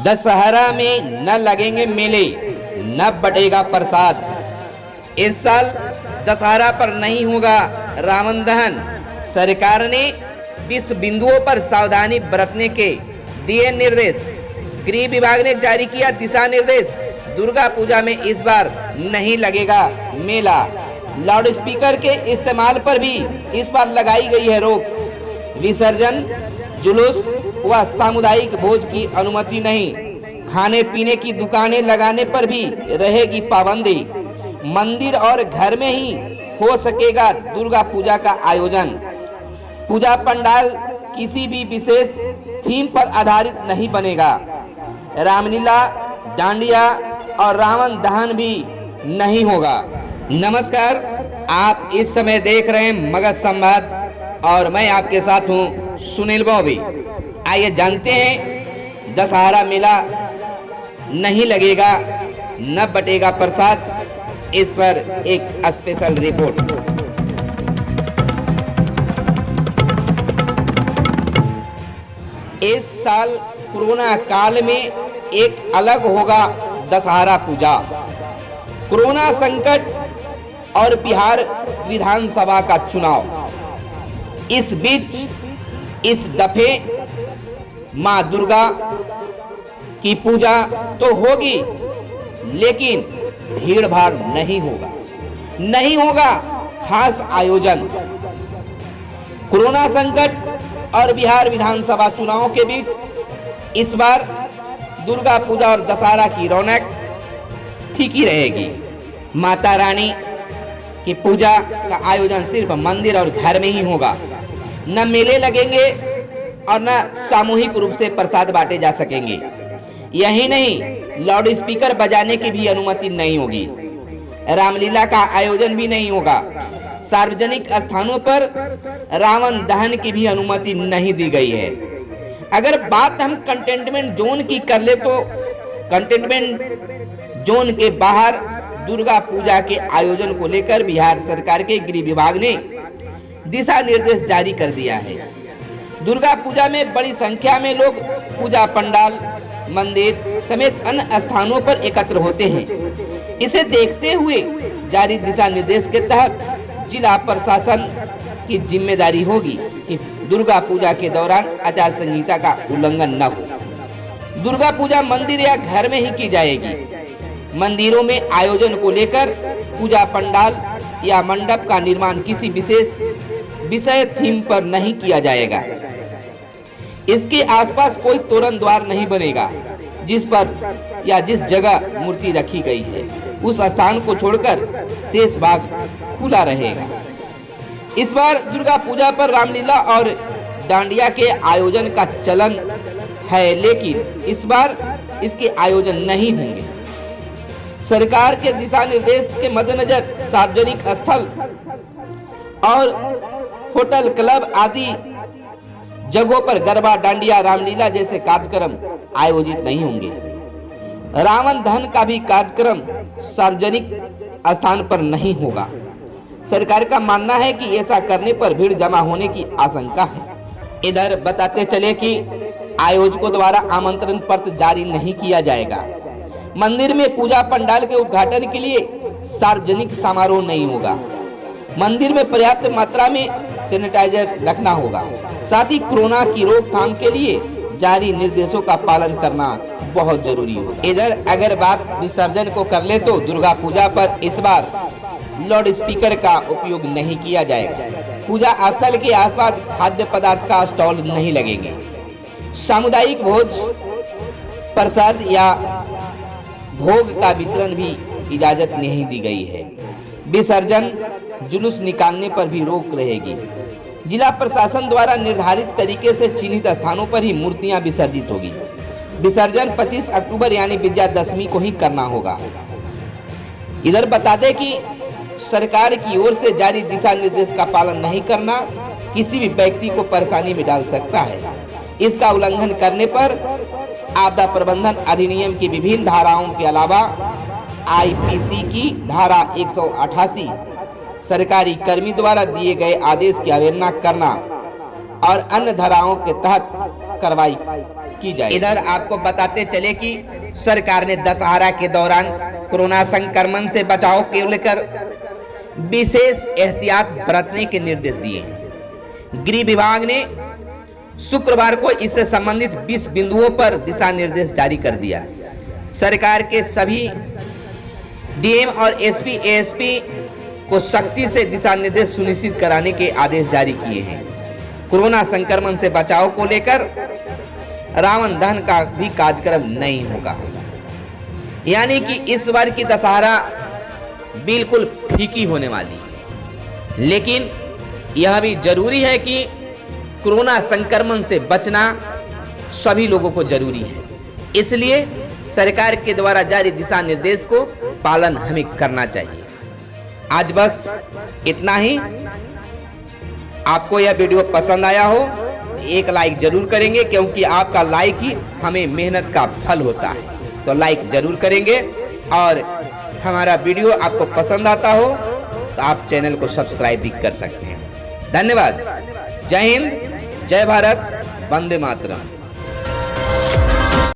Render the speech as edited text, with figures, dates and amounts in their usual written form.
दशहरा में न लगेंगे मेले, न बटेगा प्रसाद। इस साल दशहरा पर नहीं होगा रावण दहन। सरकार ने 20 बिंदुओं पर सावधानी बरतने के दिए निर्देश। गृह विभाग ने जारी किया दिशा निर्देश। दुर्गा पूजा में इस बार नहीं लगेगा मेला। लाउड स्पीकर के इस्तेमाल पर भी इस बार लगाई गई है रोक। विसर्जन, जुलूस व सामुदायिक भोज की अनुमति नहीं। खाने पीने की दुकानें लगाने पर भी रहेगी पाबंदी। मंदिर और घर में ही हो सकेगा दुर्गा पूजा का आयोजन। पूजा पंडाल किसी भी विशेष थीम पर आधारित नहीं बनेगा। रामलीला, डांडिया और रावण दहन भी नहीं होगा। नमस्कार, आप इस समय देख रहे हैं मगध संवाद और मैं आपके साथ हूं सुनील बॉबी। आइए जानते हैं दशहरा मेला नहीं लगेगा, न बटेगा प्रसाद। इस पर एक स्पेशल रिपोर्ट। इस साल कोरोना काल में एक अलग होगा दशहरा पूजा। कोरोना संकट और बिहार विधानसभा का चुनाव, इस बीच इस दफे मां दुर्गा की पूजा तो होगी, लेकिन भीड़ भाड़ नहीं होगा खास आयोजन। कोरोना संकट और बिहार विधानसभा चुनाव के बीच इस बार दुर्गा पूजा और दशहरा की रौनक फीकी रहेगी। माता रानी की पूजा का आयोजन सिर्फ मंदिर और घर में ही होगा। न मेले लगेंगे और न सामूहिक रूप से प्रसाद बांटे जा सकेंगे। यही नहीं, लाउड स्पीकर बजाने की भी अनुमति नहीं होगी। रामलीला का आयोजन भी नहीं होगा। सार्वजनिक स्थानों पर रावण दहन की भी अनुमति नहीं दी गई है। अगर बात हम कंटेनमेंट जोन की कर ले तो कंटेनमेंट जोन के बाहर दुर्गा पूजा के आयोजन को लेकर बिहार सरकार के गृह विभाग ने दिशा निर्देश जारी कर दिया है। दुर्गा पूजा में बड़ी संख्या में लोग पूजा पंडाल, मंदिर समेत अन्य स्थानों पर एकत्र होते हैं। इसे देखते हुए जारी दिशा निर्देश के तहत जिला प्रशासन की जिम्मेदारी होगी कि दुर्गा पूजा के दौरान आचार संहिता का उल्लंघन न हो। दुर्गा पूजा मंदिर या घर में ही की जाएगी। मंदिरों में आयोजन को लेकर पूजा पंडाल या मंडप का निर्माण किसी विशेष विषय थीम पर नहीं किया जाएगा। इसके आसपास कोई तोरण द्वार नहीं बनेगा। जिस पर या जिस जगह मूर्ति रखी गई है उस स्थान को छोड़कर शेष भाग खुला रहेगा। इस बार दुर्गा पूजा पर रामलीला और डांडिया के आयोजन का चलन है, लेकिन इस बार इसके आयोजन नहीं होंगे। सरकार के दिशा निर्देश के मद्देनजर सार्वजनिक स्थल और होटल, क्लब आदि जगहों पर गरबा, डांडिया, रामलीला जैसे कार्यक्रम आयोजित नहीं होंगे। रावण दहन का भी कार्यक्रम सार्वजनिक स्थान पर नहीं होगा। सरकार का मानना है कि ऐसा करने पर भीड़ जमा होने की आशंका है। इधर बताते चले कि आयोजकों द्वारा आमंत्रण पत्र जारी नहीं किया जाएगा। मंदिर में पूजा पंडाल के उद्घाटन के लिए सार्वजनिक समारोह नहीं होगा। मंदिर में पर्याप्त मात्रा में सैनिटाइजर रखना होगा। साथ ही कोरोना की रोकथाम के लिए जारी निर्देशों का पालन करना बहुत जरूरी होगा। इधर अगर बात विसर्जन को कर ले तो दुर्गा पूजा पर इस बार लाउड स्पीकर का उपयोग नहीं किया जाएगा। पूजा स्थल के आसपास खाद्य पदार्थ का स्टॉल नहीं लगेंगे। सामुदायिक भोज, प्रसाद या भोग का वितरण भी इजाजत नहीं दी गई है। विसर्जन, जुलूस निकालने पर भी रोक रहेगी। जिला प्रशासन द्वारा निर्धारित तरीके से चिन्हित स्थानों पर ही मूर्तियां विसर्जित होगी। विसर्जन 25 अक्टूबर यानी विजयादशमी को ही करना होगा। इधर बता दें कि सरकार की ओर से जारी दिशा निर्देश का पालन नहीं करना किसी भी व्यक्ति को परेशानी में डाल सकता है। इसका उल्लंघन करने पर आपदा प्रबंधन अधिनियम की विभिन्न धाराओं के अलावा आईपीसी की धारा 188 सरकारी कर्मी द्वारा दिए गए आदेश की अवहेलना करना और अन्य धाराओं के तहत कार्रवाई की जाए। इधर आपको बताते चले कि सरकार ने दशहरा के दौरान कोरोना संक्रमण से बचाव को लेकर विशेष एहतियात बरतने के निर्देश दिए हैं। गृह विभाग ने शुक्रवार को इससे संबंधित 20 बिंदुओं पर दिशा निर्देश जारी कर दिया। सरकार के सभी डीएम और एसपी एएसपी को सख्ती से दिशा निर्देश सुनिश्चित कराने के आदेश जारी किए हैं। कोरोना संक्रमण से बचाव को लेकर रावण दहन का भी कार्यक्रम नहीं होगा, यानी कि इस बार की दशहरा बिल्कुल फीकी होने वाली है। लेकिन यह भी जरूरी है कि कोरोना संक्रमण से बचना सभी लोगों को जरूरी है, इसलिए सरकार के द्वारा जारी दिशा निर्देश को पालन हमें करना चाहिए। आज बस इतना ही। आपको यह वीडियो पसंद आया हो तो एक लाइक जरूर करेंगे, क्योंकि आपका लाइक ही हमें मेहनत का फल होता है। तो लाइक जरूर करेंगे, और हमारा वीडियो आपको पसंद आता हो तो आप चैनल को सब्सक्राइब भी कर सकते हैं। धन्यवाद। जय हिंद, जय भारत, वंदे मातरम।